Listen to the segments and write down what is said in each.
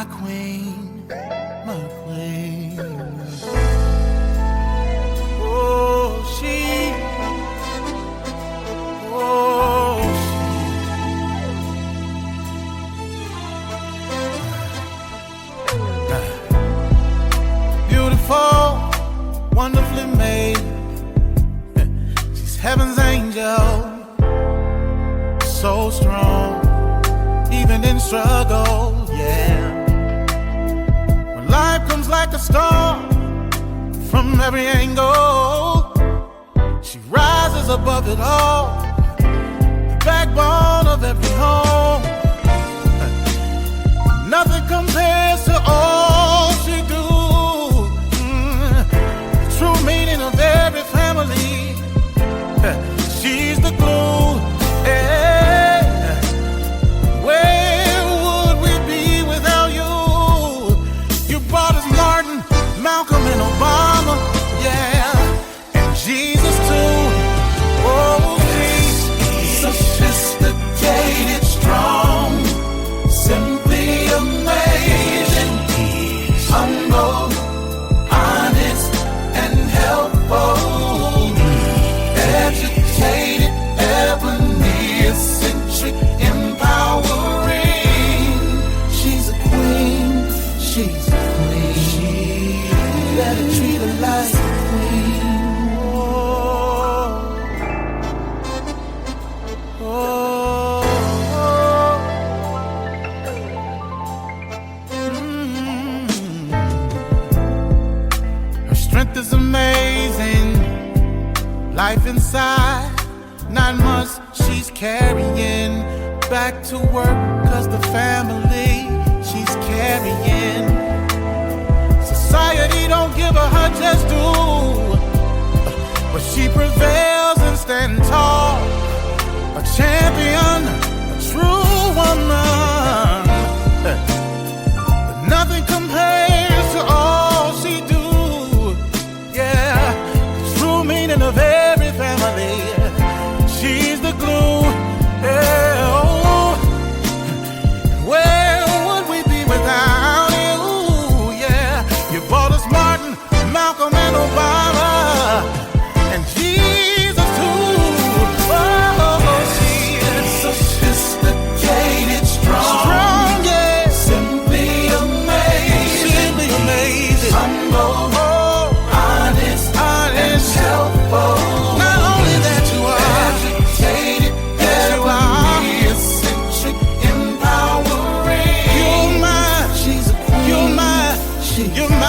my queen, my queen. Oh, she, oh, she. Beautiful, wonderfully made. She's heaven's angel, so strong, even in struggle, yeah. When life comes like a storm from every angle, she rises above it all, the backbone of every home. Nothing compares to all she do. The true meaning of every family. She's the glue. Yeah. Where would we be without you? You brought us Martin, Malcolm, and Obama. Yeah. And Jesus too. Oh, she's sophisticated, strong, simply amazing, humble, honest, and helpful, educated, ebony, eccentric, empowering. She's a queen, she's a queen. You better treat her like a queen. Oh, oh, oh. Her strength is amazing. Life inside, 9 months she's carrying. Back to work, cause the family she's carrying. Society don't give her just due, but she prevails and stands tall. A champion, a true woman. But nothing compares to all she do. Yeah, the true meaning of every family. She's the glue. Yeah, oh. Where would we be without you? Yeah, you brought us Martin, Malcolm, and Obama, and Jesus too. Oh, she is sophisticated, strong, yeah, simply amazing, humble, honest, and helpful. Not only that you are educated, ebony, eccentric, empowering. You're my, she's a queen. You're my, you're my.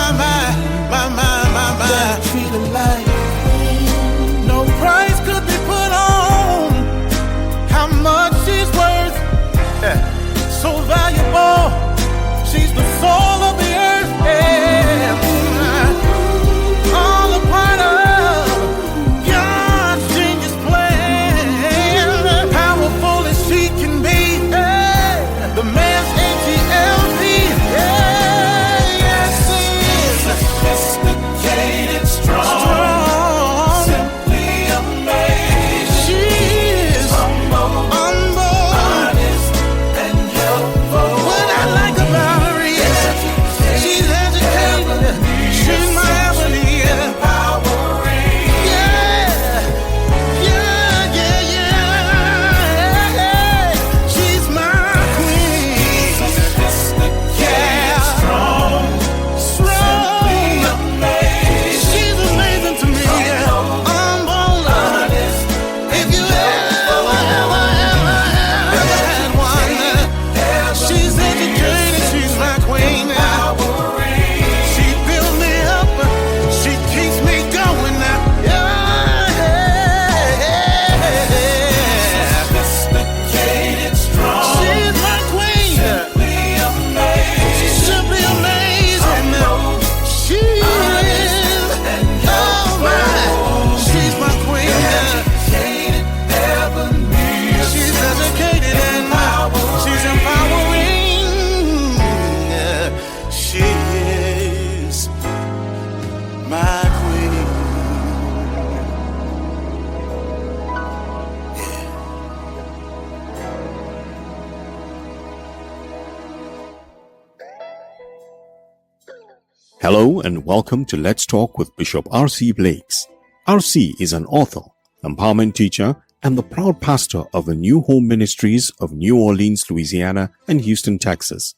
Hello and welcome to Let's Talk with Bishop R.C. Blakes. R.C. is an author, empowerment teacher, and the proud pastor of the New Home Ministries of New Orleans, Louisiana, and Houston, Texas.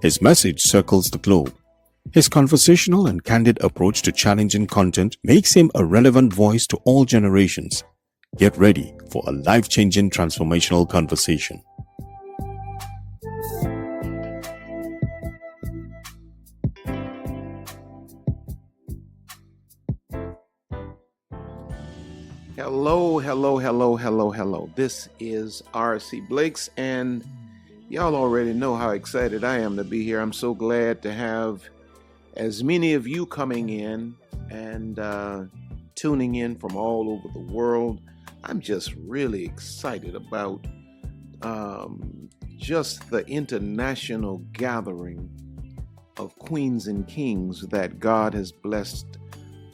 His message circles the globe. His conversational and candid approach to challenging content makes him a relevant voice to all generations. Get ready for a life-changing transformational conversation. Hello. This is R.C. Blakes, and y'all already know how excited I am to be here. I'm so glad to have as many of you coming in and tuning in from all over the world. I'm just really excited about just the international gathering of queens and kings that God has blessed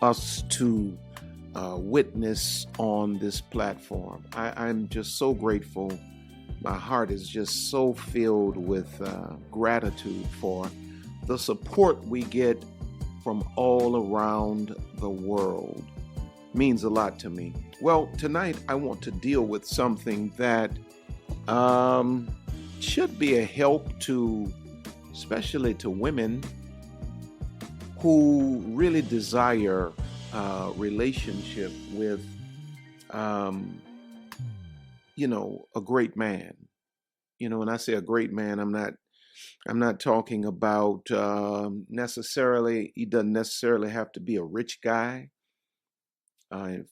us to witness on this platform. I'm just so grateful. My heart is just so filled with gratitude for the support we get from all around the world. Means a lot to me. Well, tonight I want to deal with something that should be a help to, especially to women who really desire relationship with, a great man. When I say a great man, I'm not talking about necessarily. He doesn't necessarily have to be a rich guy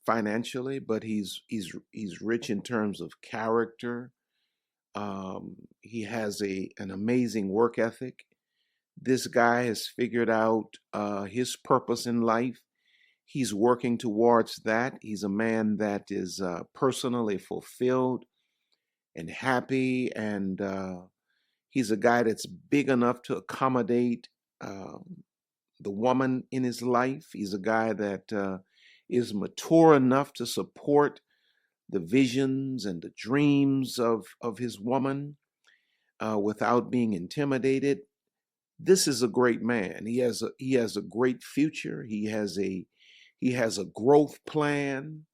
financially, but he's rich in terms of character. He has an amazing work ethic. This guy has figured out his purpose in life. He's working towards that. He's a man that is personally fulfilled and happy, and he's a guy that's big enough to accommodate the woman in his life. He's a guy that is mature enough to support the visions and the dreams of his woman without being intimidated. This is a great man. He has a great future. He has a growth plan.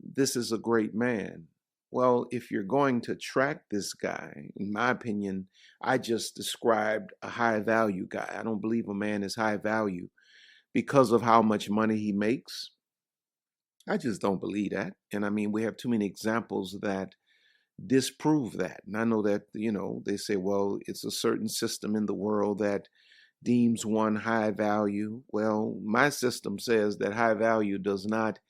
This is a great man. Well, if you're going to track this guy, in my opinion, I just described a high value guy. I don't believe a man is high value because of how much money he makes. I just don't believe that. And I mean, we have too many examples that disprove that. And I know that, they say, well, it's a certain system in the world that deems one high value. Well, my system says that high value does not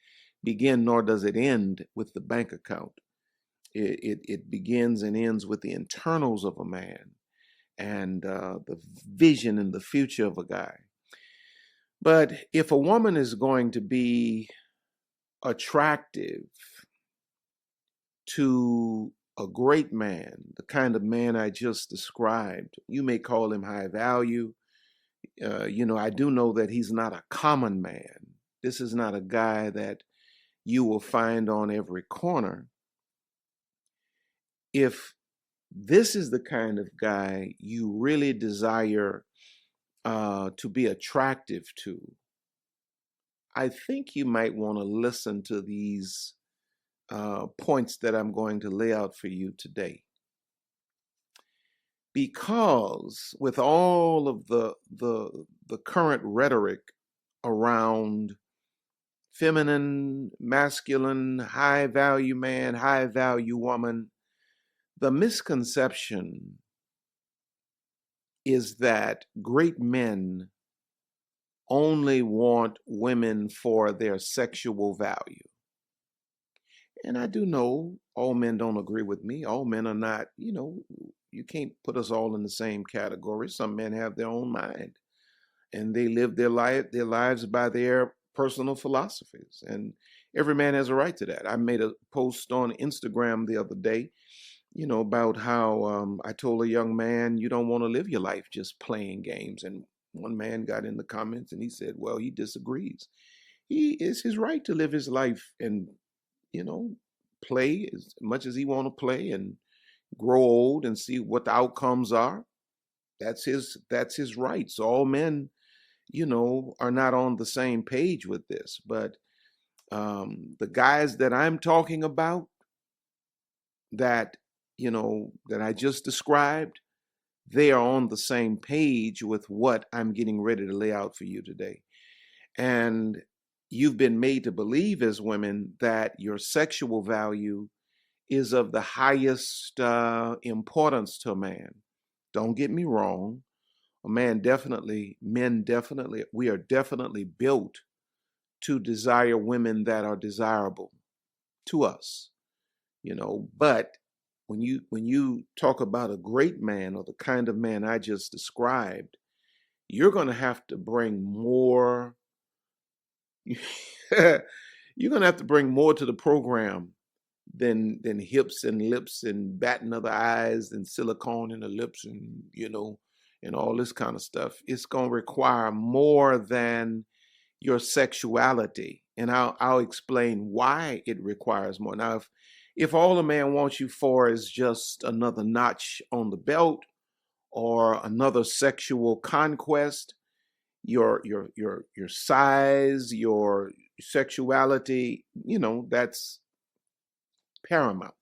begin nor does it end with the bank account. It begins and ends with the internals of a man and the vision and the future of a guy. But if a woman is going to be attractive to a great man, the kind of man I just described, you may call him high value. I do know that he's not a common man. This is not a guy that you will find on every corner. If this is the kind of guy you really desire to be attractive to, I think you might want to listen to these points that I'm going to lay out for you today. Because with all of the current rhetoric around feminine, masculine, high value man, high value woman, the misconception is that great men only want women for their sexual value. And I do know all men don't agree with me. All men are not, you can't put us all in the same category. Some men have their own mind and they live their lives by their personal philosophies. And every man has a right to that. I made a post on Instagram the other day, about how I told a young man, you don't want to live your life just playing games. And one man got in the comments and he said, well, he disagrees. It's his right to live his life and, play as much as he want to play and grow old and see what the outcomes are. That's his right. So all men are not on the same page with this. But the guys that I'm talking about, that that I just described, they are on the same page with what I'm getting ready to lay out for you today. And you've been made to believe as women that your sexual value is of the highest importance to a man. Don't get me wrong. Men definitely, we are definitely built to desire women that are desirable to us, but when you talk about a great man, or the kind of man I just described, you're going to have to bring more. You're going to have to bring more to the program than hips and lips and batting of the eyes and silicone in the lips, and and all this kind of stuff. It's going to require more than your sexuality, and I'll explain why it requires more. Now, if all a man wants you for is just another notch on the belt, or another sexual conquest, your size, your sexuality, that's paramount.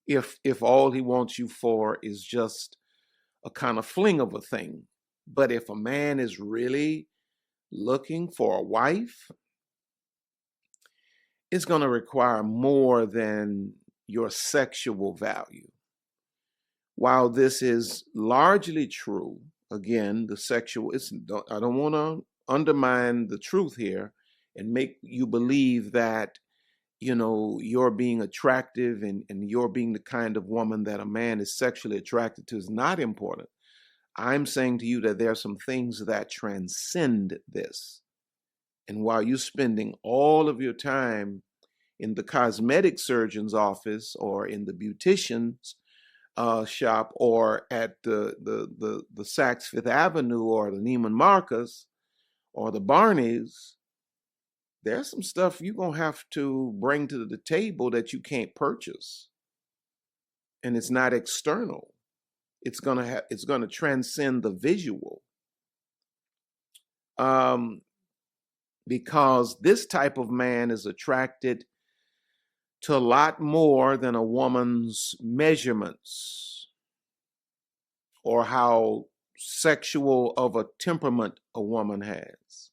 If all he wants you for is just a kind of fling of a thing. But if a man is really looking for a wife, it's going to require more than your sexual value. While this is largely true, again, the sexual, I don't want to undermine the truth here and make you believe that, you're being attractive and you're being the kind of woman that a man is sexually attracted to is not important. I'm saying to you that there are some things that transcend this. And while you're spending all of your time in the cosmetic surgeon's office, or in the beautician's shop, or at the Saks Fifth Avenue, or the Neiman Marcus, or the Barney's, there's some stuff you're going to have to bring to the table that you can't purchase. And it's not external. It's going to transcend the visual. Because this type of man is attracted to a lot more than a woman's measurements, or how sexual of a temperament a woman has.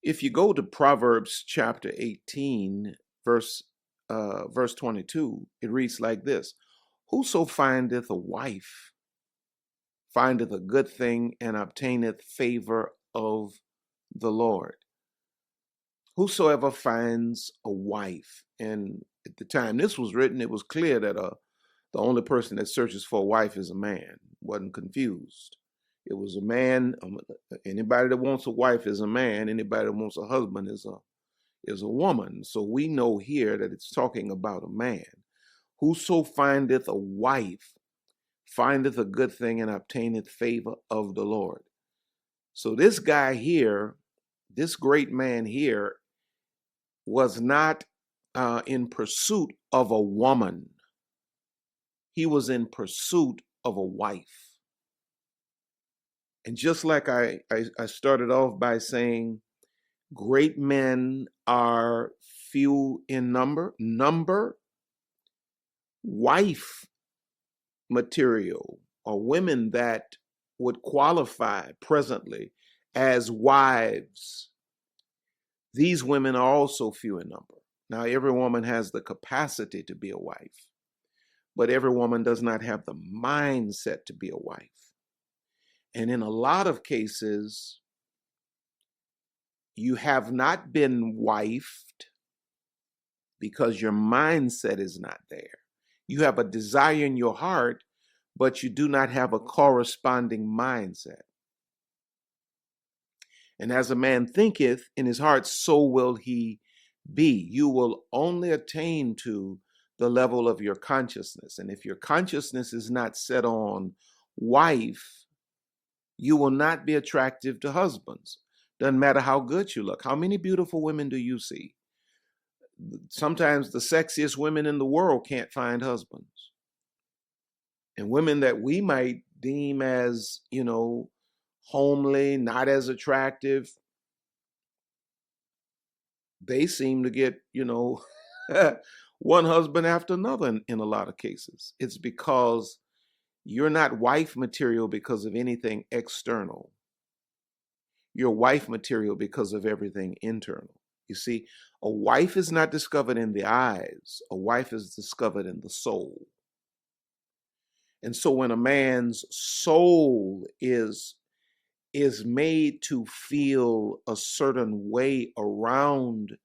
If you go to Proverbs chapter 18, verse 22, it reads like this: "Whoso findeth a wife findeth a good thing, and obtaineth favor of the Lord." Whosoever finds a wife. And at the time this was written, it was clear that the only person that searches for a wife is a man. Wasn't confused. It was a man. Anybody that wants a wife is a man. Anybody that wants a husband is a woman. So we know here that it's talking about a man. Whoso findeth a wife findeth a good thing, and obtaineth favor of the Lord. So this guy here, this great man here, was not in pursuit of a woman. He was in pursuit of a wife. And just like I started off by saying, great men are few in number, wife material, or women that would qualify presently as wives, these women are also few in number. Now, every woman has the capacity to be a wife, but every woman does not have the mindset to be a wife. And in a lot of cases, you have not been wifed because your mindset is not there. You have a desire in your heart, but you do not have a corresponding mindset. And as a man thinketh in his heart, so will he be. You will only attain to the level of your consciousness. And if your consciousness is not set on wife, you will not be attractive to husbands. Doesn't matter how good you look. How many beautiful women do you see? Sometimes the sexiest women in the world can't find husbands. And women that we might deem as, homely, not as attractive, they seem to get, one husband after another in a lot of cases. It's because you're not wife material because of anything external. You're wife material because of everything internal. You see, a wife is not discovered in the eyes. A wife is discovered in the soul. And so when a man's soul is made to feel a certain way around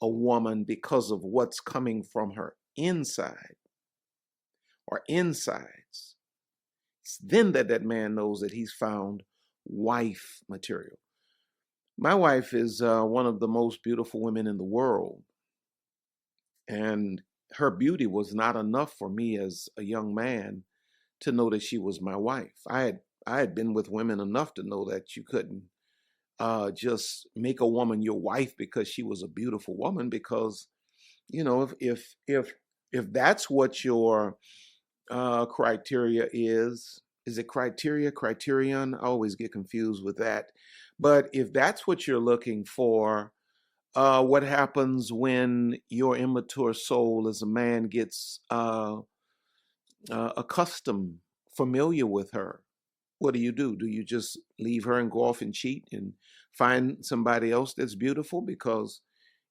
a woman because of what's coming from her inside or insides, it's then that man knows that he's found wife material. My wife is one of the most beautiful women in the world, and her beauty was not enough for me as a young man to know that she was my wife. I had been with women enough to know that you couldn't just make a woman your wife because she was a beautiful woman. Because if that's what your criteria is it criterion? I always get confused with that. But if that's what you're looking for, what happens when your immature soul as a man gets accustomed, familiar with her? What do? Do you just leave her and go off and cheat and find somebody else that's beautiful? Because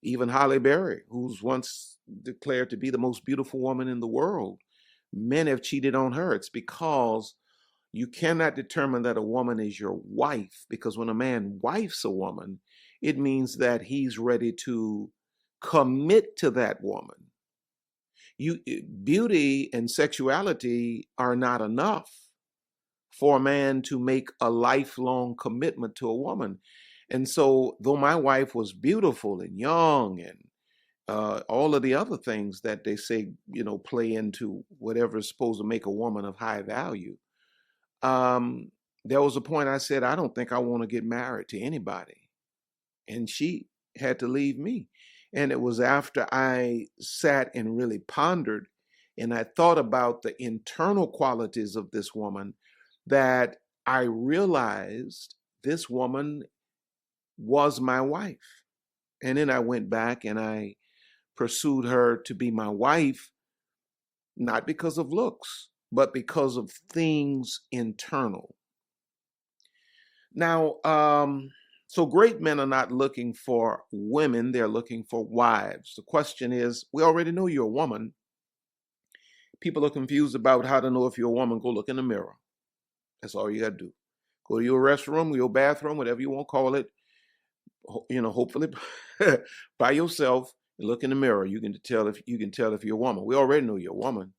even Holly Berry, who's once declared to be the most beautiful woman in the world, men have cheated on her. It's because you cannot determine that a woman is your wife, because when a man wifes a woman, it means that he's ready to commit to that woman. Beauty and sexuality are not enough for a man to make a lifelong commitment to a woman. And so, though my wife was beautiful and young and all of the other things that they say, play into whatever is supposed to make a woman of high value, there was a point I said, I don't think I want to get married to anybody. And she had to leave me. And it was after I sat and really pondered and I thought about the internal qualities of this woman that I realized this woman was my wife. And then I went back and I pursued her to be my wife, not because of looks, but because of things internal. Now, so great men are not looking for women, they're looking for wives. The question is, we already know you're a woman. People are confused about how to know if you're a woman. Go look in the mirror. That's all you got to do. Go to your restroom, your bathroom, whatever you want to call it. Hopefully by yourself, and look in the mirror. You can tell if you're a woman. We already know you're a woman.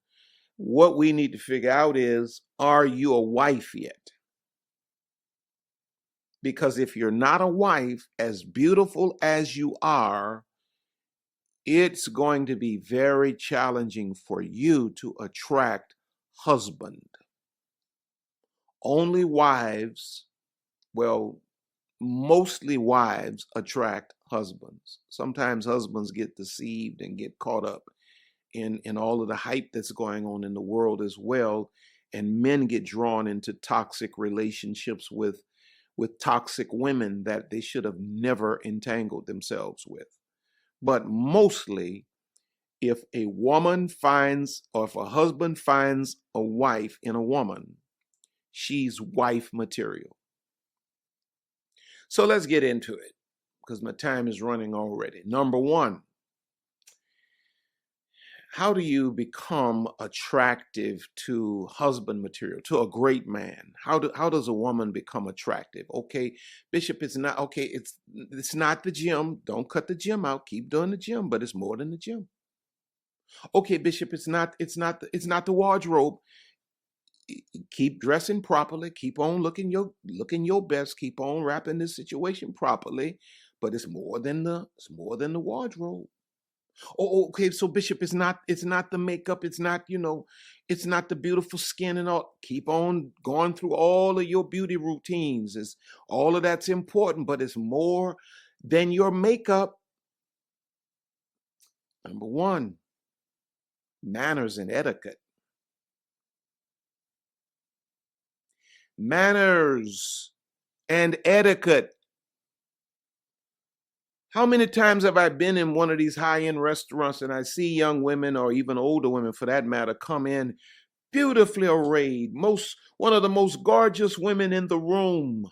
What we need to figure out is, are you a wife yet? Because if you're not a wife, as beautiful as you are, it's going to be very challenging for you to attract husband. Only wives, well, mostly wives attract husbands. Sometimes husbands get deceived and get caught up in all of the hype that's going on in the world as well. And men get drawn into toxic relationships with toxic women that they should have never entangled themselves with. But mostly, if a woman finds, or if a husband finds a wife in a woman, she's wife material. So let's get into it, because my time is running already. Number one, how do you become attractive to husband material, to a great man? How does a woman become attractive? Okay, Bishop, it's not okay. It's not the gym. Don't cut the gym out. Keep doing the gym, but it's more than the gym. Okay, Bishop, it's not the wardrobe. Keep dressing properly. Keep on looking your best. Keep on wrapping this situation properly, but it's more than the wardrobe. Oh, okay. So Bishop, it's not the makeup. It's not it's not the beautiful skin and all. Keep on going through all of your beauty routines. It's all of that's important, but it's more than your makeup. Number one, manners and etiquette. Manners and etiquette. How many times have I been in one of these high-end restaurants and I see young women, or even older women for that matter, come in beautifully arrayed, one of the most gorgeous women in the room,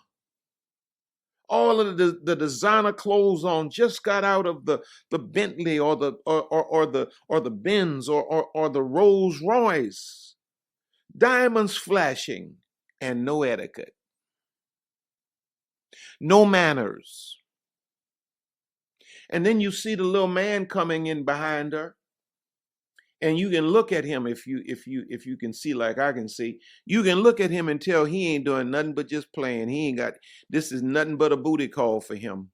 all of the designer clothes on, just got out of the Bentley or the Benz or the Rolls Royce, diamonds flashing, and no etiquette, no manners. And then you see the little man coming in behind her, and you can look at him, if you can see like I can see, you can look at him and tell he ain't doing nothing but just playing. This is nothing but a booty call for him.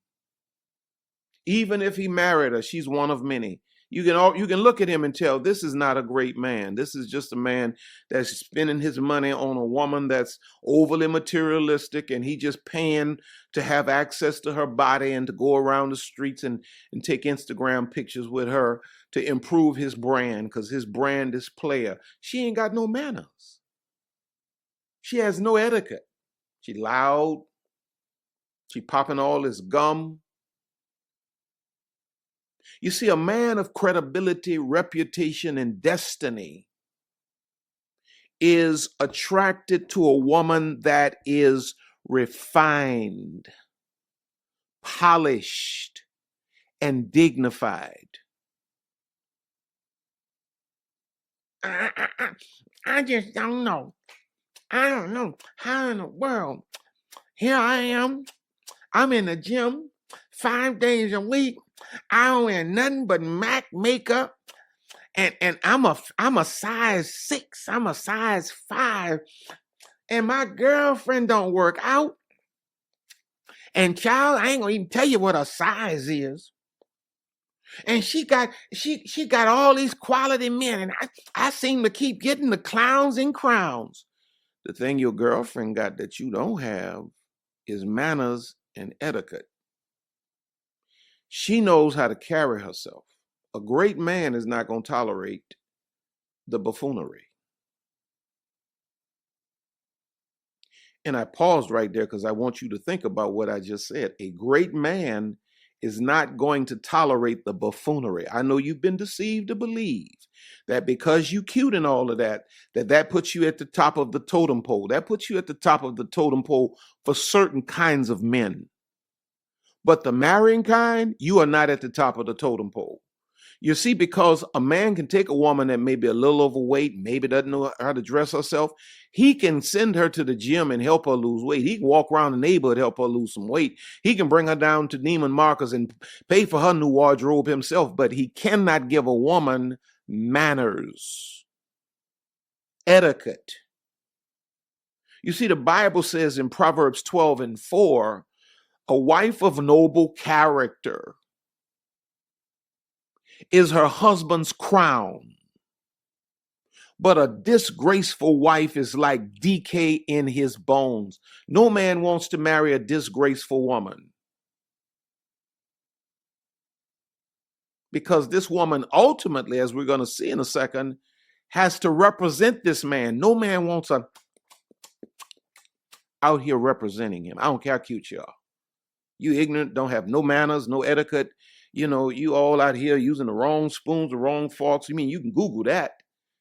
Even if he married her, she's one of many. You can look at him and tell this is not a great man. This is just a man that's spending his money on a woman that's overly materialistic, and he just paying to have access to her body and to go around the streets and take Instagram pictures with her to improve his brand, because his brand is player. She ain't got no manners. She has no etiquette. She loud. She popping all this gum. You see, a man of credibility, reputation, and destiny is attracted to a woman that is refined, polished, and dignified. I just don't know. I don't know how in the world. Here I am. I'm in the gym 5 days a week. I don't wear nothing but MAC makeup. And I'm a size 6. I'm a size 5. And my girlfriend don't work out. And child, I ain't gonna even tell you what a size is. And she got all these quality men, and I seem to keep getting the clowns and crowns. The thing your girlfriend got that you don't have is manners and etiquette. She knows how to carry herself. A great man is not going to tolerate the buffoonery. And I paused right there because I want you to think about what I just said. A great man is not going to tolerate the buffoonery. I know you've been deceived to believe that because you cute and all of that, that puts you at the top of the totem pole. That puts you at the top of the totem pole for certain kinds of men. But the marrying kind, you are not at the top of the totem pole. You see, because a man can take a woman that may be a little overweight, maybe doesn't know how to dress herself. He can send her to the gym and help her lose weight. He can walk around the neighborhood, help her lose some weight. He can bring her down to Neiman Marcus and pay for her new wardrobe himself, but he cannot give a woman manners, etiquette. You see, the Bible says in Proverbs 12:4, a wife of noble character is her husband's crown, but a disgraceful wife is like decay in his bones. No man wants to marry a disgraceful woman, because this woman ultimately, as we're going to see in a second, has to represent this man. No man wants a out here representing him. I don't care how cute you are. You ignorant, don't have no manners, no etiquette. You know, you all out here using the wrong spoons, the wrong forks. You mean you can Google that?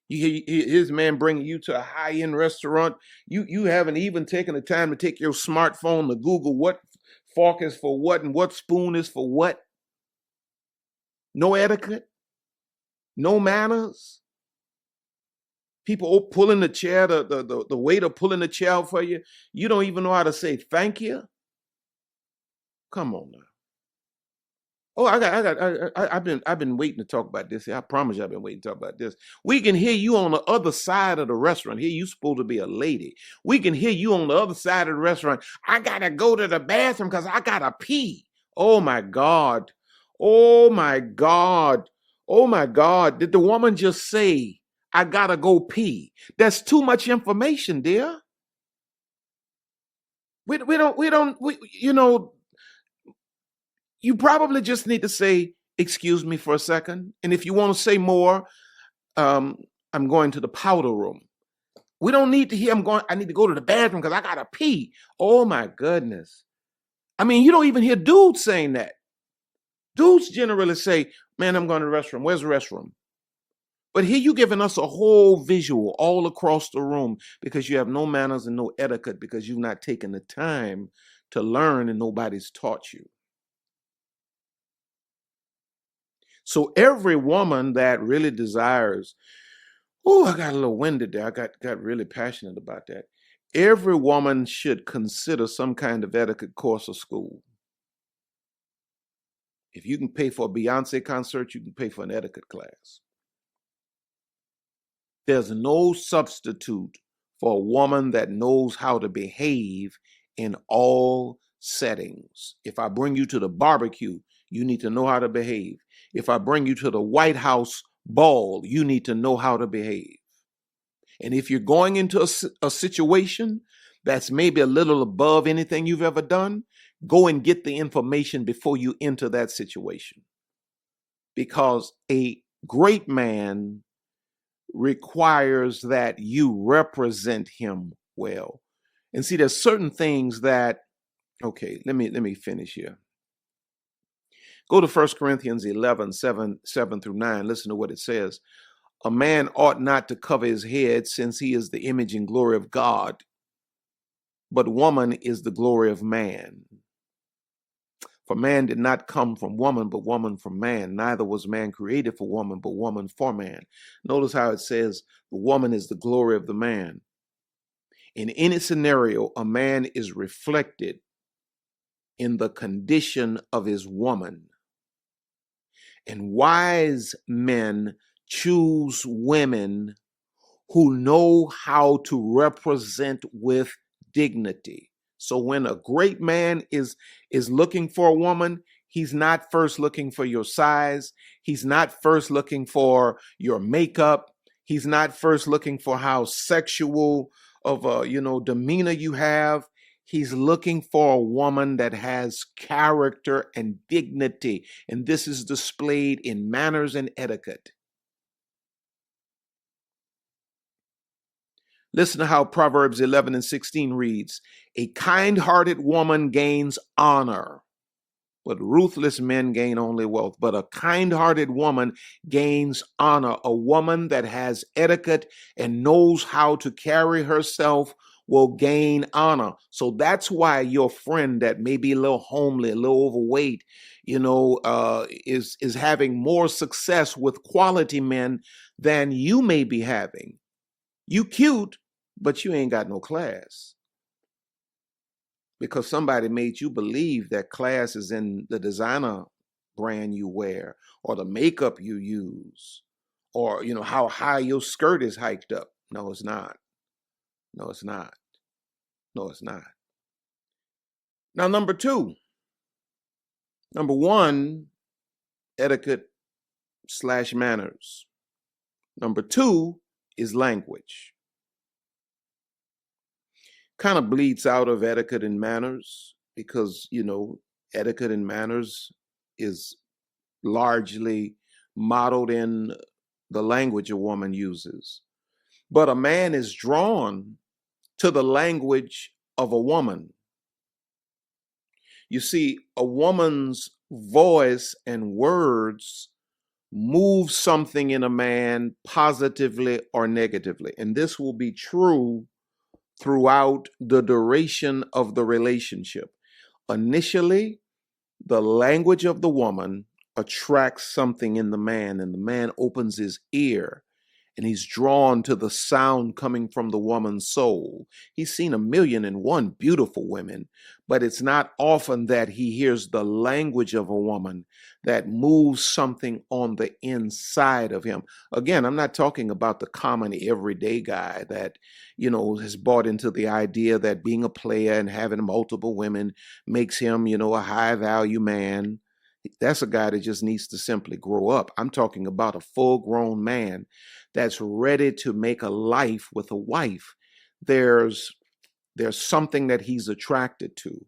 You hear his man bringing you to a high-end restaurant. You haven't even taken the time to take your smartphone to Google what fork is for what and what spoon is for what. No etiquette, no manners. People pulling the chair, the waiter pulling the chair for you. You don't even know how to say thank you. Come on now. Oh, I've been waiting to talk about this. I promise you I've been waiting to talk about this. We can hear you on the other side of the restaurant. Here, you supposed to be a lady. We can hear you on the other side of the restaurant. I gotta go to the bathroom because I gotta pee. Oh my God. Oh my God. Oh my God. Did the woman just say, I gotta go pee? That's too much information, dear. You probably just need to say, excuse me for a second. And if you want to say more, I'm going to the powder room. We don't need to hear I need to go to the bathroom because I got to pee. Oh my goodness. I mean, you don't even hear dudes saying that. Dudes generally say, man, I'm going to the restroom. Where's the restroom? But here you giving us a whole visual all across the room because you have no manners and no etiquette because you've not taken the time to learn and nobody's taught you. So every woman that really desires, oh, I got a little winded there. I got really passionate about that. Every woman should consider some kind of etiquette course or school. If you can pay for a Beyonce concert, you can pay for an etiquette class. There's no substitute for a woman that knows how to behave in all settings. If I bring you to the barbecue, you need to know how to behave. If I bring you to the White House ball, you need to know how to behave. And if you're going into a situation that's maybe a little above anything you've ever done, go and get the information before you enter that situation. Because a great man requires that you represent him well. And see, there's certain things that, okay, let me finish here. Go to 1 Corinthians 11, 7 through 9. Listen to what it says. A man ought not to cover his head, since he is the image and glory of God, but woman is the glory of man. For man did not come from woman, but woman from man. Neither was man created for woman, but woman for man. Notice how it says the woman is the glory of the man. In any scenario, a man is reflected in the condition of his woman. And wise men choose women who know how to represent with dignity. So when a great man is looking for a woman, he's not first looking for your size. He's not first looking for your makeup. He's not first looking for how sexual of a, demeanor you have. He's looking for a woman that has character and dignity. And this is displayed in manners and etiquette. Listen to how Proverbs 11 and 16 reads, a kind-hearted woman gains honor, but ruthless men gain only wealth. But a kind-hearted woman gains honor. A woman that has etiquette and knows how to carry herself will gain honor. So that's why your friend that may be a little homely, a little overweight, is having more success with quality men than you may be having. You cute, but you ain't got no class. Because somebody made you believe that class is in the designer brand you wear, or the makeup you use, or how high your skirt is hiked up. No, it's not. No, it's not. No, it's not. Now, number one, etiquette / manners. Number two is language. Kind of bleeds out of etiquette and manners because, etiquette and manners is largely modeled in the language a woman uses. But a man is drawn to the language of a woman. You see, a woman's voice and words move something in a man positively or negatively. And this will be true throughout the duration of the relationship. Initially, the language of the woman attracts something in the man, and the man opens his ear and he's drawn to the sound coming from the woman's soul. He's seen 1,000,001 beautiful women, but it's not often that he hears the language of a woman that moves something on the inside of him. Again, I'm not talking about the common everyday guy that, has bought into the idea that being a player and having multiple women makes him, a high value man. That's a guy that just needs to simply grow up. I'm talking about a full-grown man that's ready to make a life with a wife. There's something that he's attracted to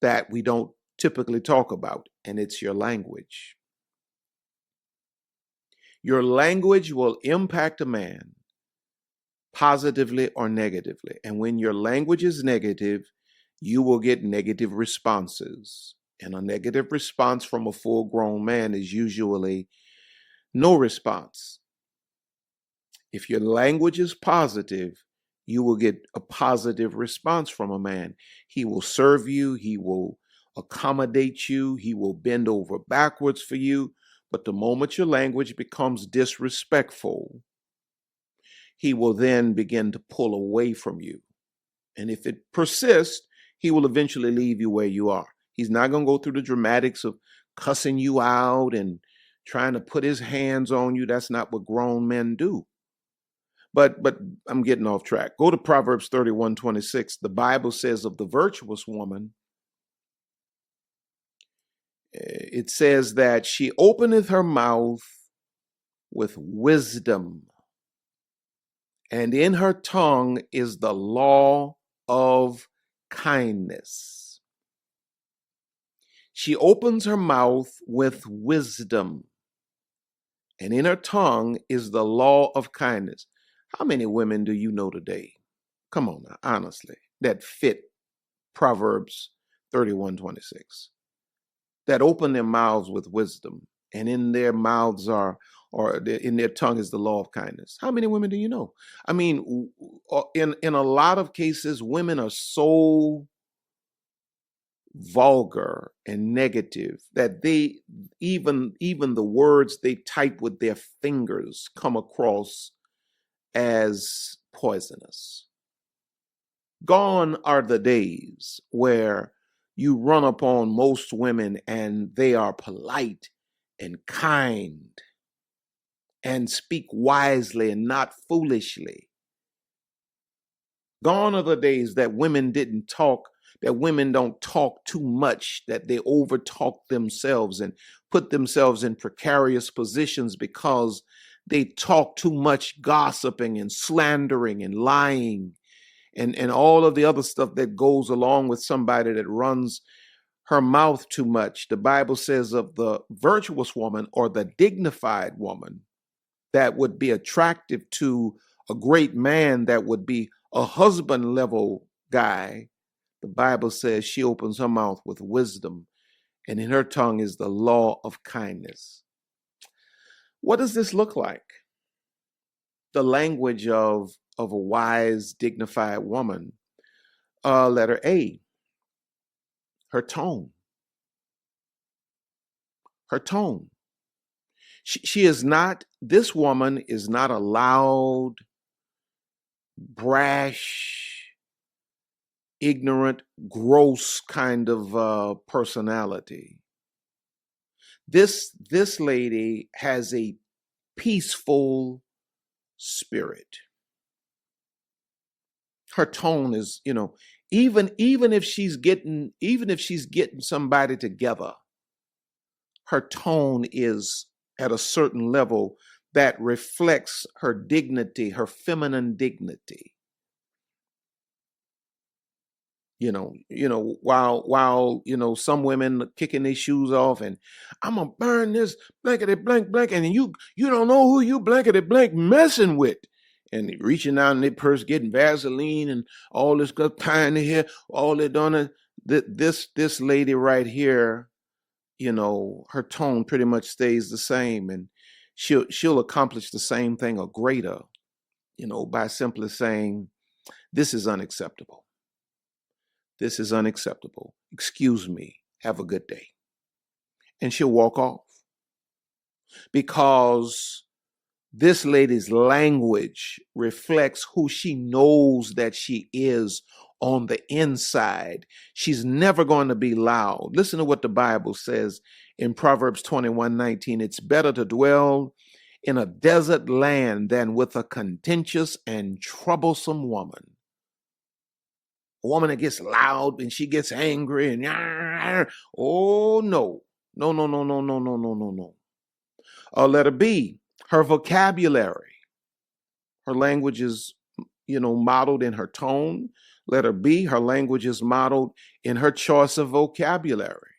that we don't typically talk about, and it's your language. Your language will impact a man positively or negatively. And when your language is negative, you will get negative responses. And a negative response from a full grown man is usually no response. If your language is positive, you will get a positive response from a man. He will serve you, he will accommodate you, he will bend over backwards for you. But the moment your language becomes disrespectful, he will then begin to pull away from you. And if it persists, he will eventually leave you where you are. He's not going to go through the dramatics of cussing you out and trying to put his hands on you. That's not what grown men do. But I'm getting off track. Go to Proverbs 31:26. The Bible says of the virtuous woman, it says that she openeth her mouth with wisdom, and in her tongue is the law of kindness. She opens her mouth with wisdom, and in her tongue is the law of kindness. How many women do you know today? Come on now, honestly, that fit Proverbs 31:26, that open their mouths with wisdom, and in their mouths in their tongue is the law of kindness. How many women do you know? I mean, in a lot of cases, women are so vulgar and negative that they even the words they type with their fingers come across as poisonous. Gone are the days where you run upon most women and they are polite and kind and speak wisely and not foolishly. Gone are the days that women don't talk too much, that they overtalk themselves and put themselves in precarious positions because they talk too much, gossiping and slandering and lying and all of the other stuff that goes along with somebody that runs her mouth too much. The Bible says of the virtuous woman or the dignified woman that would be attractive to a great man, that would be a husband level guy. The Bible says she opens her mouth with wisdom, and in her tongue is the law of kindness. What does this look like? The language of a wise, dignified woman. Letter A, her tone. Her tone. This woman is not a loud, brash, ignorant, gross kind of personality. This lady has a peaceful spirit. Her tone is, even if she's getting somebody together, her tone is at a certain level that reflects her dignity, her feminine dignity. While some women kicking their shoes off and I'm gonna burn this blankety blank blank, and you don't know who you blankety blank messing with, and reaching out in their purse, getting Vaseline and all this stuff, tying their hair, all they're doing. This lady right here, her tone pretty much stays the same, and she'll accomplish the same thing or greater, by simply saying, "This is unacceptable. This is unacceptable. Excuse me. Have a good day." And she'll walk off, because this lady's language reflects who she knows that she is on the inside. She's never going to be loud. Listen to what the Bible says in Proverbs 21:19. It's better to dwell in a desert land than with a contentious and troublesome woman. A woman that gets loud and she gets angry and oh no. No, no, no, no, no, no, no, no, no. Letter B, her vocabulary. Her language is, modeled in her tone. Letter B, her language is modeled in her choice of vocabulary.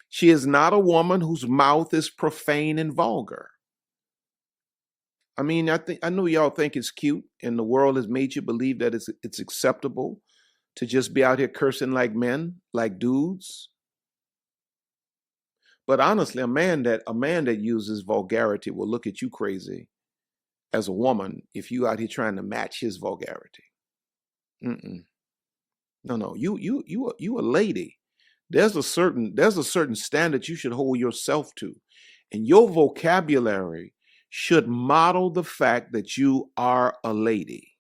She is not a woman whose mouth is profane and vulgar. I mean, I know y'all think it's cute, and the world has made you believe that it's acceptable to just be out here cursing like men, like dudes. But honestly, a man that uses vulgarity will look at you crazy as a woman if you out here trying to match his vulgarity. Mm-mm. No, no, you a lady. There's a certain standard you should hold yourself to, and your vocabulary should model the fact that you are a lady.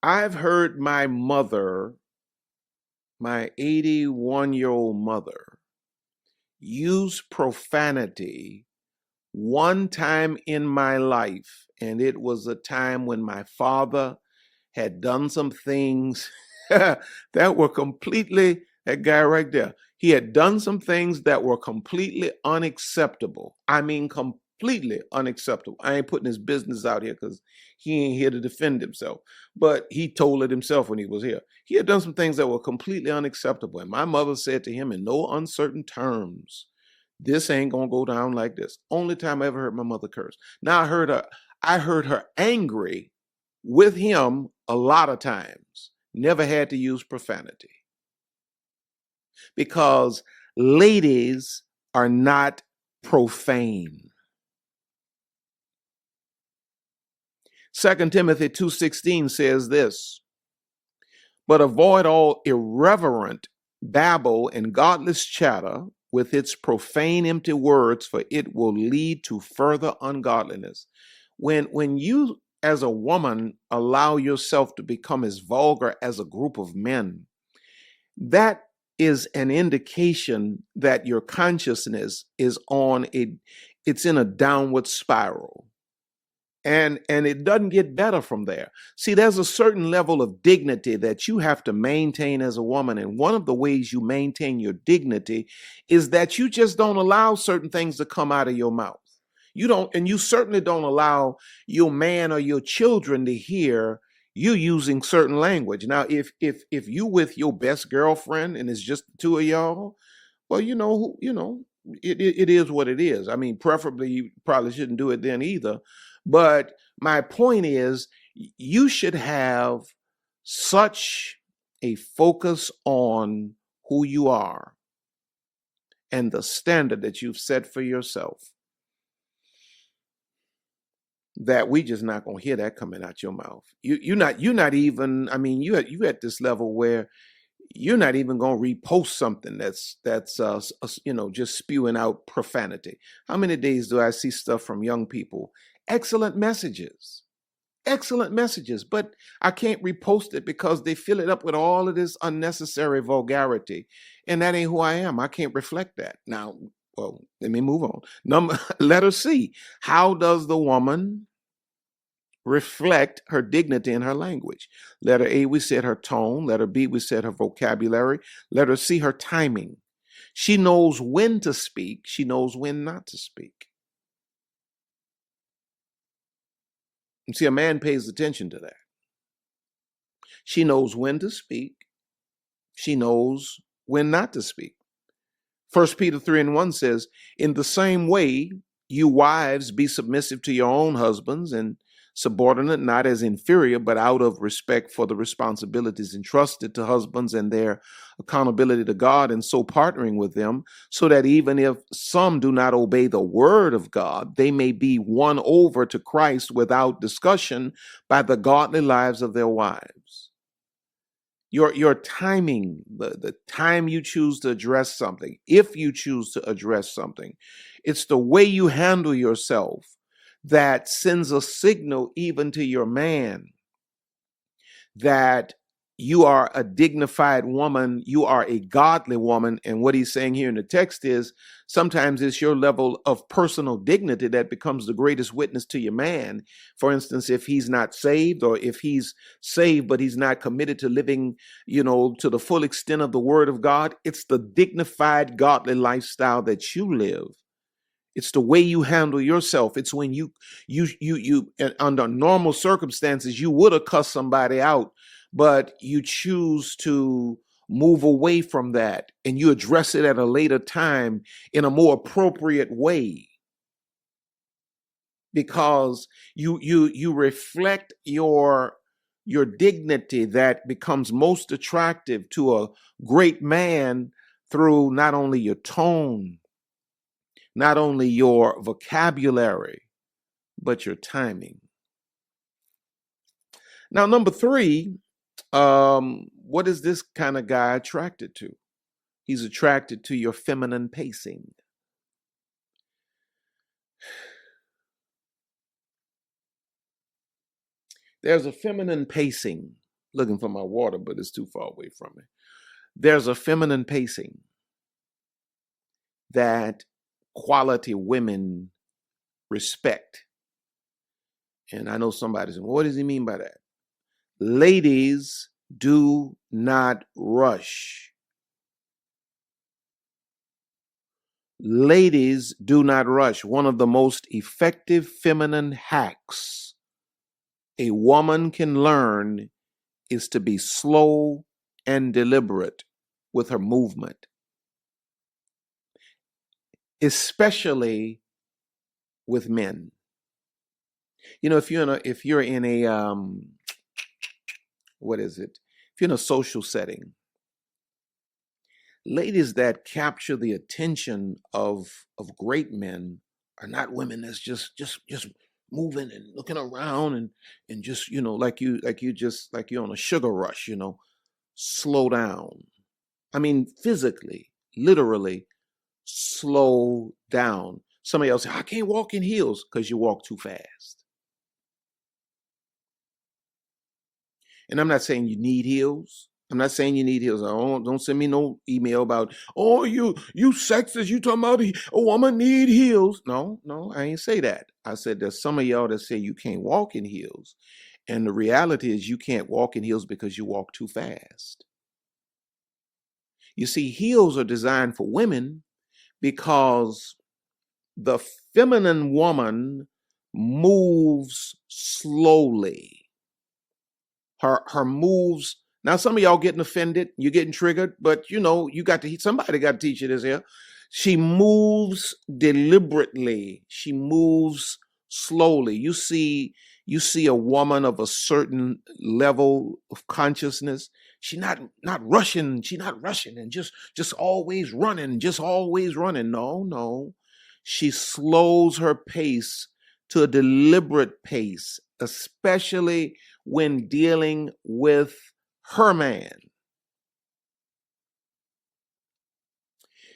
I've heard my mother, my 81-year-old mother, use profanity one time in my life, and it was a time when my father had done some things that were completely, that guy right there, he had done some things that were completely unacceptable. I mean, completely unacceptable. I ain't putting his business out here because he ain't here to defend himself, but he told it himself when he was here. He had done some things that were completely unacceptable. And my mother said to him in no uncertain terms, this ain't gonna go down like this. Only time I ever heard my mother curse. Now I heard her angry with him a lot of times. Never had to use profanity because ladies are not profane. 2 Timothy 2:16 says this, but avoid all irreverent babble and godless chatter with its profane empty words, for it will lead to further ungodliness. When you as a woman allow yourself to become as vulgar as a group of men, that is an indication that your consciousness is it's in a downward spiral. And it doesn't get better from there. See, there's a certain level of dignity that you have to maintain as a woman. And one of the ways you maintain your dignity is that you just don't allow certain things to come out of your mouth. You don't, and you certainly don't allow your man or your children to hear you using certain language. Now, if you with your best girlfriend and it's just the two of y'all, well, it is what it is. I mean, preferably you probably shouldn't do it then either. But my point is, you should have such a focus on who you are and the standard that you've set for yourself that we just not gonna hear that coming out your mouth. You're not even. I mean, you at this level where you're not even going to repost something that's just spewing out profanity. How many days do I see stuff from young people? Excellent messages, but I can't repost it because they fill it up with all of this unnecessary vulgarity, and that ain't who I am. I can't reflect that. Now, well, let me move on. Letter C. How does the woman reflect her dignity in her language? Letter A, we said her tone. Letter B, we said her vocabulary. Letter C, her timing. She knows when to speak. She knows when not to speak. You see, a man pays attention to that. She knows when to speak. She knows when not to speak. 1 Peter 3:1 says, in the same way, you wives be submissive to your own husbands and subordinate, not as inferior, but out of respect for the responsibilities entrusted to husbands and their accountability to God, and so partnering with them, so that even if some do not obey the word of God, they may be won over to Christ without discussion by the godly lives of their wives. Your timing, the time you choose to address something, if you choose to address something, it's the way you handle yourself that sends a signal even to your man that you are a dignified woman, you are a godly woman. And what he's saying here in the text is sometimes it's your level of personal dignity that becomes the greatest witness to your man. For instance, if he's not saved, or if he's saved but he's not committed to living, to the full extent of the word of God, it's the dignified, godly lifestyle that you live. It's the way you handle yourself. It's when you under normal circumstances, you would have cussed somebody out, but you choose to move away from that and you address it at a later time in a more appropriate way. because you reflect your dignity that becomes most attractive to a great man through not only your tone, not only your vocabulary, but your timing. Now, number three, what is this kind of guy attracted to? He's attracted to your feminine pacing. There's a feminine pacing. Looking for my water, but it's too far away from me. There's a feminine pacing that quality women respect. And I know somebody's saying, well, what does he mean by that? Ladies do not rush. Ladies do not rush. One of the most effective feminine hacks a woman can learn is to be slow and deliberate with her movement, especially with men. You know, if you're in a what is it? If you're in a social setting, ladies that capture the attention of great men are not women that's just moving and looking around and just, like you're on a sugar rush, slow down. I mean, physically, literally slow down. Somebody else say, I can't walk in heels, because you walk too fast. And I'm not saying you need heels. I'm not saying you need heels. Don't send me no email about, oh, you sexist, you talking about a woman need heels. No, I ain't say that. I said there's some of y'all that say you can't walk in heels. And the reality is you can't walk in heels because you walk too fast. You see, heels are designed for women because the feminine woman moves slowly. Her moves. Now, some of y'all getting offended, you're getting triggered, but somebody got to teach you this here. She moves deliberately. She moves slowly. You see a woman of a certain level of consciousness. She's not rushing. She's not rushing and just always running, No. She slows her pace to a deliberate pace, especially when dealing with her man.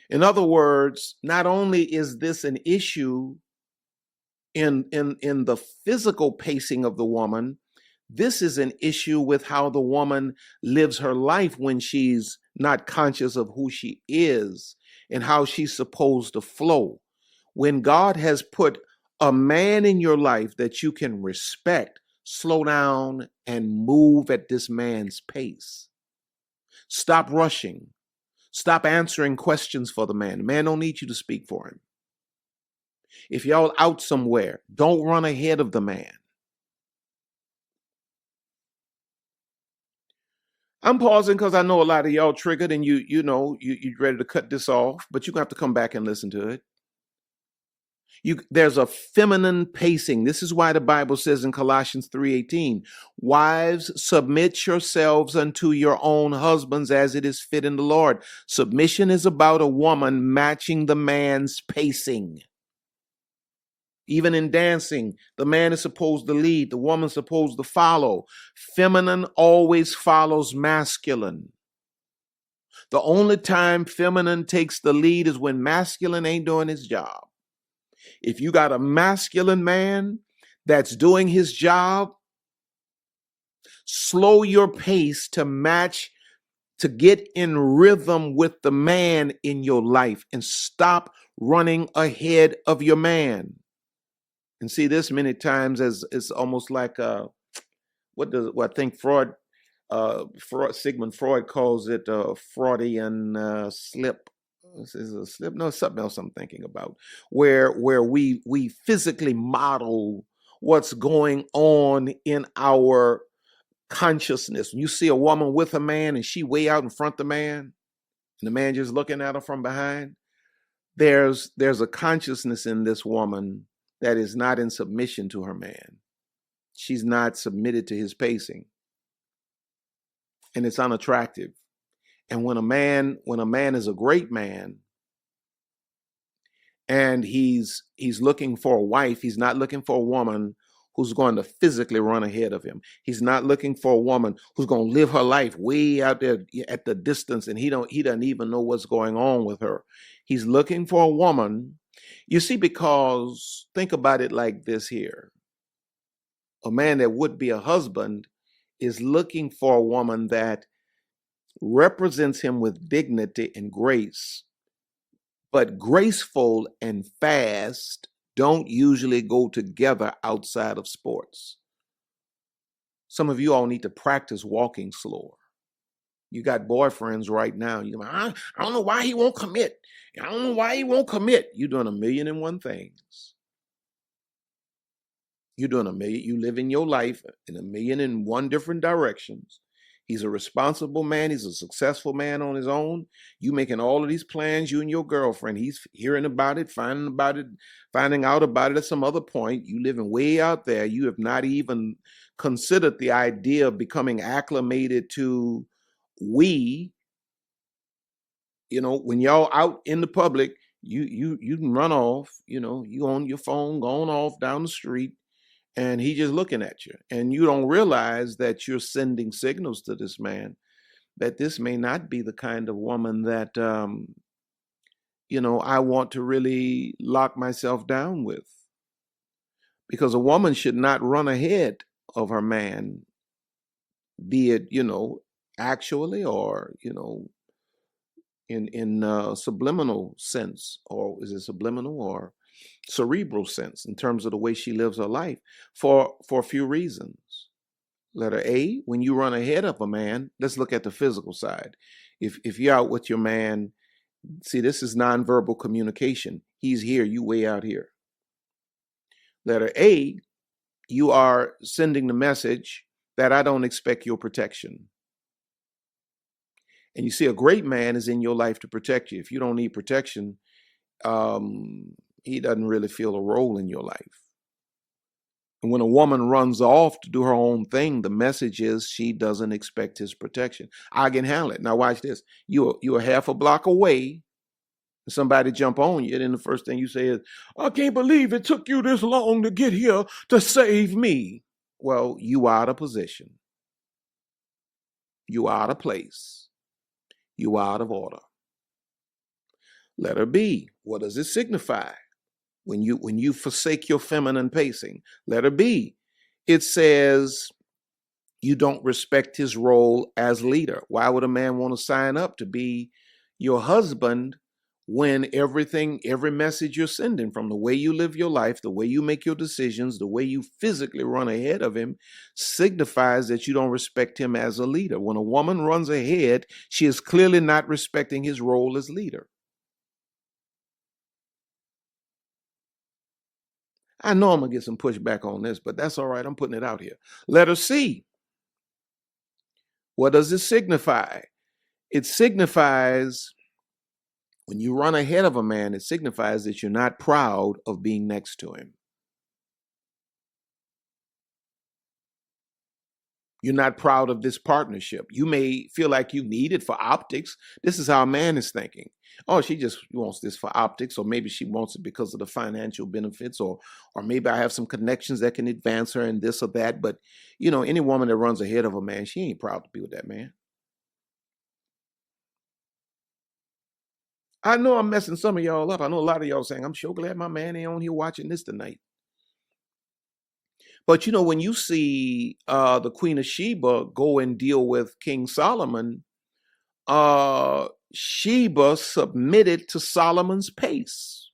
In other words, not only is this an issue in the physical pacing of the woman, this is an issue with how the woman lives her life when she's not conscious of who she is and how she's supposed to flow. When God has put a man in your life that you can respect, slow down and move at this man's pace. Stop rushing. Stop answering questions for the man. The man don't need you to speak for him. If y'all out somewhere, don't run ahead of the man. I'm pausing because I know a lot of y'all triggered and you're ready to cut this off, but you're going to have to come back and listen to it. There's a feminine pacing. This is why the Bible says in Colossians 3:18, wives, submit yourselves unto your own husbands as it is fit in the Lord. Submission is about a woman matching the man's pacing. Even in dancing, the man is supposed to lead, the woman's supposed to follow. Feminine always follows masculine. The only time feminine takes the lead is when masculine ain't doing his job. If you got a masculine man that's doing his job, slow your pace to match, to get in rhythm with the man in your life and stop running ahead of your man. And see this many times as it's almost like what I think Sigmund Freud calls it a Freudian slip. Is a slip? No, something else I'm thinking about. Where we physically model what's going on in our consciousness. You see a woman with a man and she way out in front of the man, and the man just looking at her from behind. There's a consciousness in this woman that is not in submission to her man. She's not submitted to his pacing. And it's unattractive. And when a man is a great man and he's looking for a wife, he's not looking for a woman who's going to physically run ahead of him. He's not looking for a woman who's going to live her life way out there at the distance, and he doesn't even know what's going on with her. He's looking for a woman, you see, because think about it like this here. A man that would be a husband is looking for a woman that represents him with dignity and grace. But graceful and fast don't usually go together outside of sports. Some of you all need to practice walking slower. You got boyfriends right now. You're like, I don't know why he won't commit. I don't know why he won't commit. You're doing 1,000,001 things. You're doing you living your life in 1,000,001 different directions. He's a responsible man. He's a successful man on his own. You making all of these plans, you and your girlfriend. He's hearing about it, finding out about it at some other point. You living way out there. You have not even considered the idea of becoming acclimated to we. You know, when y'all out in the public, you can run off. You know, you on your phone, going off down the street. And he just looking at you, and you don't realize that you're sending signals to this man that this may not be the kind of woman that I want to really lock myself down with. Because a woman should not run ahead of her man, be it actually or in subliminal sense, or is it subliminal or cerebral sense in terms of the way she lives her life for a few reasons. Letter A, when you run ahead of a man, let's look at the physical side. If you're out with your man, see, this is nonverbal communication. He's here, you way out here. Letter A, you are sending the message that I don't expect your protection. And you see, a great man is in your life to protect you. If you don't need protection, he doesn't really feel a role in your life. And when a woman runs off to do her own thing, the message is she doesn't expect his protection. I can handle it. Now watch this. You're half a block away. Somebody jump on you, and the first thing you say is, I can't believe it took you this long to get here to save me. Well, you are out of position. You are out of place. You are out of order. Letter B, what does it signify? When you forsake your feminine pacing. Letter B, it says you don't respect his role as leader. Why would a man want to sign up to be your husband when every message you're sending, from the way you live your life, the way you make your decisions, the way you physically run ahead of him, signifies that you don't respect him as a leader? When a woman runs ahead, she is clearly not respecting his role as leader. I know I'm going to get some pushback on this, but that's all right. I'm putting it out here. Letter C. What does it signify? It signifies, when you run ahead of a man, it signifies that you're not proud of being next to him. You're not proud of this partnership. You may feel like you need it for optics. This is how a man is thinking. Oh, she just wants this for optics, or maybe she wants it because of the financial benefits, or maybe I have some connections that can advance her and this or that. But, any woman that runs ahead of a man, she ain't proud to be with that man. I know I'm messing some of y'all up. I know a lot of y'all saying, I'm sure glad my man ain't on here watching this tonight. But when you see the Queen of Sheba go and deal with King Solomon, Sheba submitted to Solomon's pace.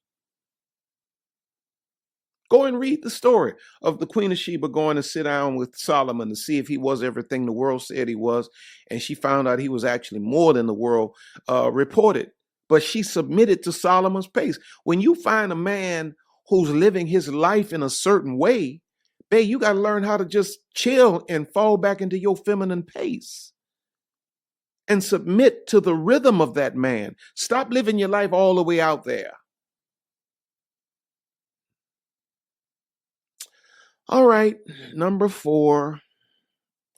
Go and read the story of the Queen of Sheba going to sit down with Solomon to see if he was everything the world said he was. And she found out he was actually more than the world reported. But she submitted to Solomon's pace. When you find a man who's living his life in a certain way, babe, you got to learn how to just chill and fall back into your feminine pace and submit to the rhythm of that man. Stop living your life all the way out there. All right, number 4,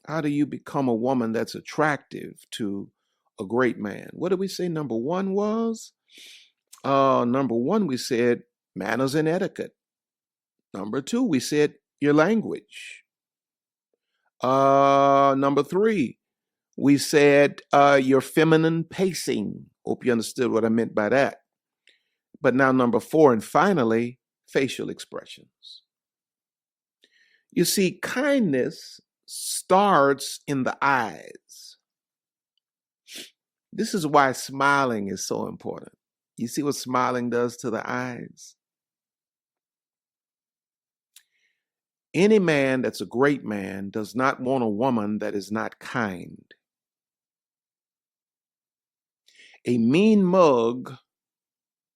how do you become a woman that's attractive to a great man? What did we say number 1 was? Number 1, we said manners and etiquette. Number 2, we said your language. Number 3, we said your feminine pacing. Hope you understood what I meant by that. But now number 4, and finally, facial expressions. You see, kindness starts in the eyes. This is why smiling is so important. You see what smiling does to the eyes? Any man that's a great man does not want a woman that is not kind. A mean mug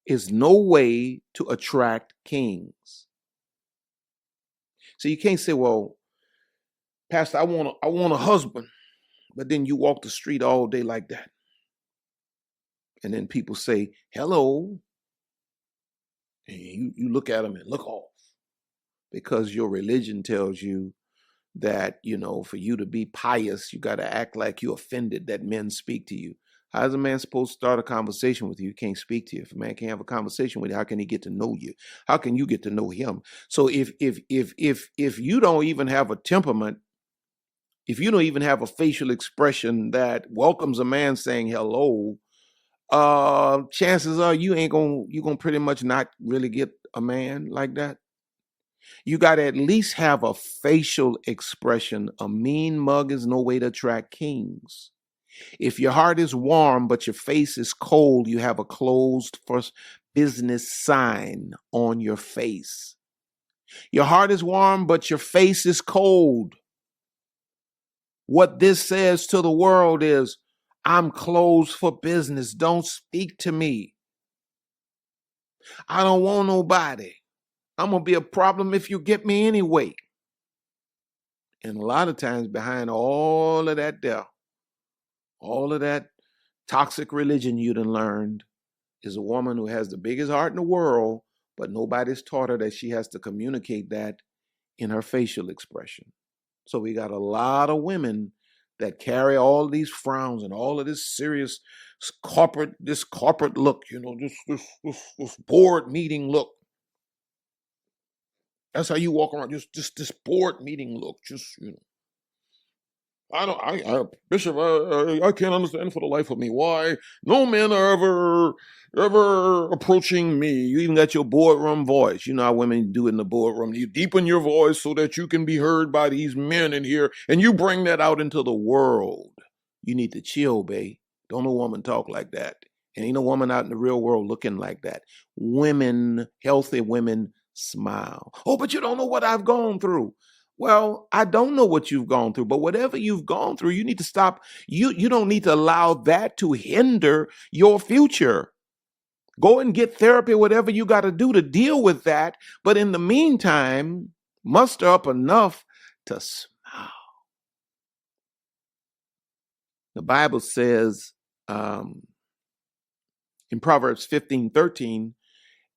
is no way to attract kings. So you can't say, well, Pastor, I want a husband, but then you walk the street all day like that. And then people say, hello. And you look at them and look off because your religion tells you that, for you to be pious, you got to act like you offended that men speak to you. How is a man supposed to start a conversation with you? He can't speak to you. If a man can't have a conversation with you, how can he get to know you? How can you get to know him? So if you don't even have a temperament, if you don't even have a facial expression that welcomes a man saying hello, chances are you're gonna pretty much not really get a man like that. You got to at least have a facial expression. A mean mug is no way to attract kings. If your heart is warm, but your face is cold, you have a closed for business sign on your face. Your heart is warm, but your face is cold. What this says to the world is, I'm closed for business. Don't speak to me. I don't want nobody. I'm going to be a problem if you get me anyway. And a lot of times behind all of that there, all of that toxic religion you done learned is a woman who has the biggest heart in the world, but nobody's taught her that she has to communicate that in her facial expression. So we got a lot of women that carry all these frowns and all of this serious corporate look, this board meeting look. That's how you walk around, just this board meeting look, Bishop, I can't understand for the life of me why no men are ever approaching me. You even got your boardroom voice. You know how women do in the boardroom. You deepen your voice so that you can be heard by these men in here, and you bring that out into the world. You need to chill, babe. Don't no woman talk like that. And ain't no woman out in the real world looking like that. Women, healthy women, smile. Oh, but you don't know what I've gone through. Well, I don't know what you've gone through, but whatever you've gone through, you need to stop. You don't need to allow that to hinder your future. Go and get therapy, whatever you got to do to deal with that. But in the meantime, muster up enough to smile. The Bible says in Proverbs 15:13,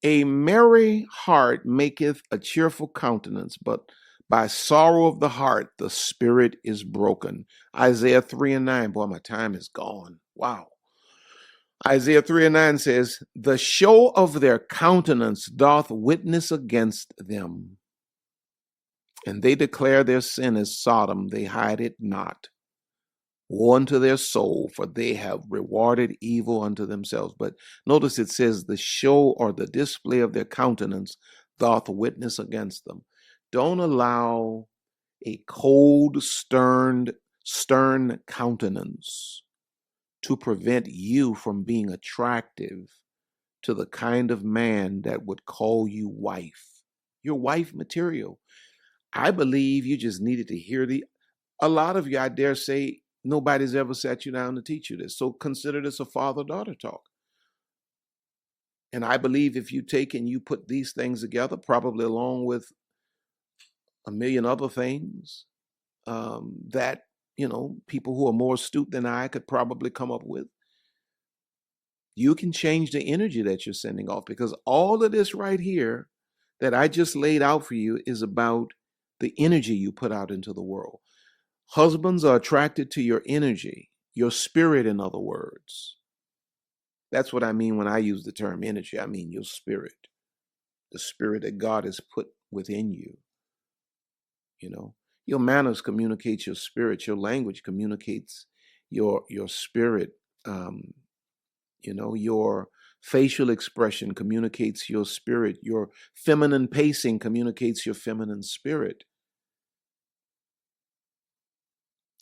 a merry heart maketh a cheerful countenance, but by sorrow of the heart, the spirit is broken. Isaiah 3:9. Boy, my time is gone. Wow. Isaiah 3:9 says, the show of their countenance doth witness against them. And they declare their sin as Sodom, they hide it not. Woe unto their soul, for they have rewarded evil unto themselves. But notice it says the show or the display of their countenance doth witness against them. Don't allow a cold, stern countenance to prevent you from being attractive to the kind of man that would call you wife. Your wife material. I believe you just needed to hear a lot of you, I dare say, nobody's ever sat you down to teach you this. So consider this a father-daughter talk. And I believe if you take and you put these things together, probably along with a million other things that, people who are more astute than I could probably come up with, you can change the energy that you're sending off, because all of this right here that I just laid out for you is about the energy you put out into the world. Husbands are attracted to your energy, your spirit, in other words. That's what I mean when I use the term energy. I mean your spirit, the spirit that God has put within you. You know, your manners communicate your spirit. Your language communicates your spirit. You know, your facial expression communicates your spirit. Your feminine pacing communicates your feminine spirit.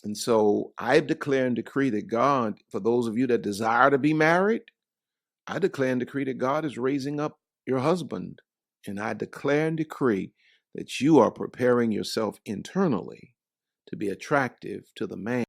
And so I declare and decree that God, for those of you that desire to be married, I declare and decree that God is raising up your husband. And I declare and decree that you are preparing yourself internally to be attractive to the man.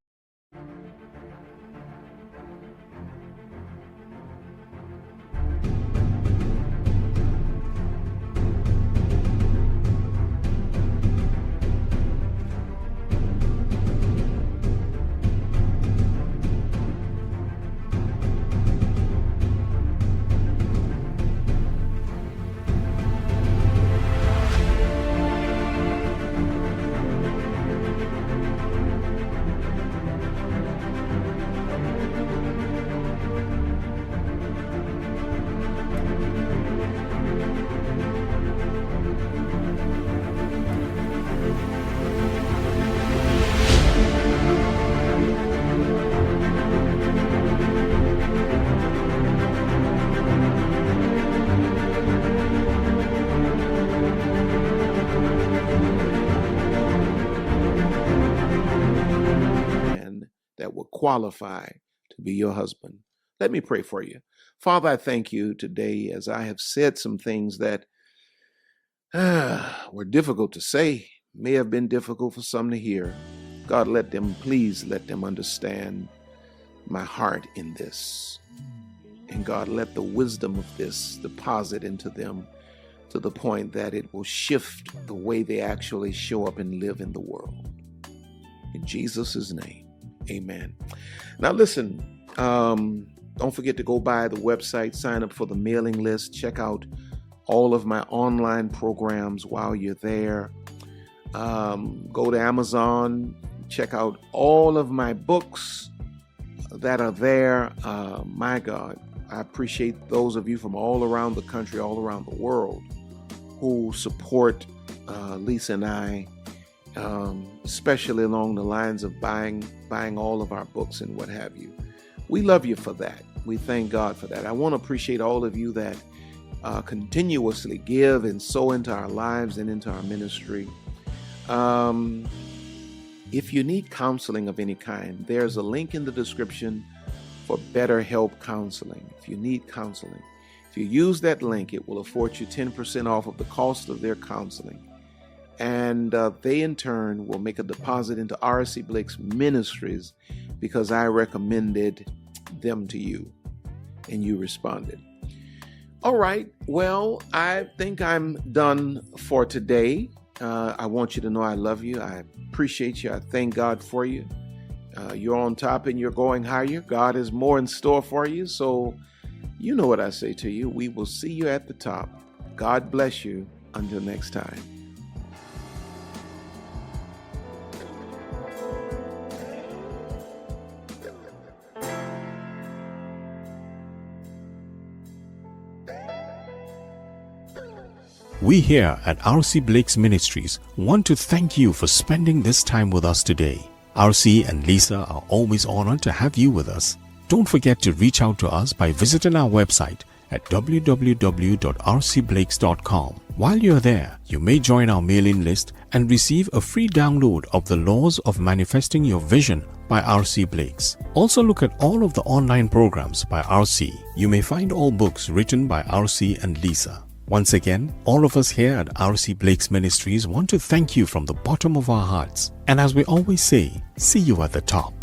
That will qualify to be your husband. Let me pray for you. Father, I thank you today as I have said some things that were difficult to say, may have been difficult for some to hear. God, please let them understand my heart in this. And God, let the wisdom of this deposit into them to the point that it will shift the way they actually show up and live in the world. In Jesus' name. Amen. Now listen, don't forget to go by the website, sign up for the mailing list, check out all of my online programs while you're there. Go to Amazon, check out all of my books that are there. My God, I appreciate those of you from all around the country, all around the world who support Lisa and I, especially along the lines of buying all of our books and what have you. We love you for that. We thank God for that. I want to appreciate all of you that continuously give and sow into our lives and into our ministry. If you need counseling of any kind, there's a link in the description for BetterHelp Counseling. If you need counseling, if you use that link, it will afford you 10% off of the cost of their counseling. And they in turn will make a deposit into R.C. Blake's ministries because I recommended them to you and you responded. All right. Well, I think I'm done for today. I want you to know I love you. I appreciate you. I thank God for you. You're on top and you're going higher. God has more in store for you. So you know what I say to you. We will see you at the top. God bless you. Until next time. We here at R.C. Blake's Ministries want to thank you for spending this time with us today. R.C. and Lisa are always honored to have you with us. Don't forget to reach out to us by visiting our website at www.rcblakes.com. While you're there, you may join our mailing list and receive a free download of The Laws of Manifesting Your Vision by R.C. Blakes. Also look at all of the online programs by R.C. You may find all books written by R.C. and Lisa. Once again, all of us here at R.C. Blake's Ministries want to thank you from the bottom of our hearts. And as we always say, see you at the top.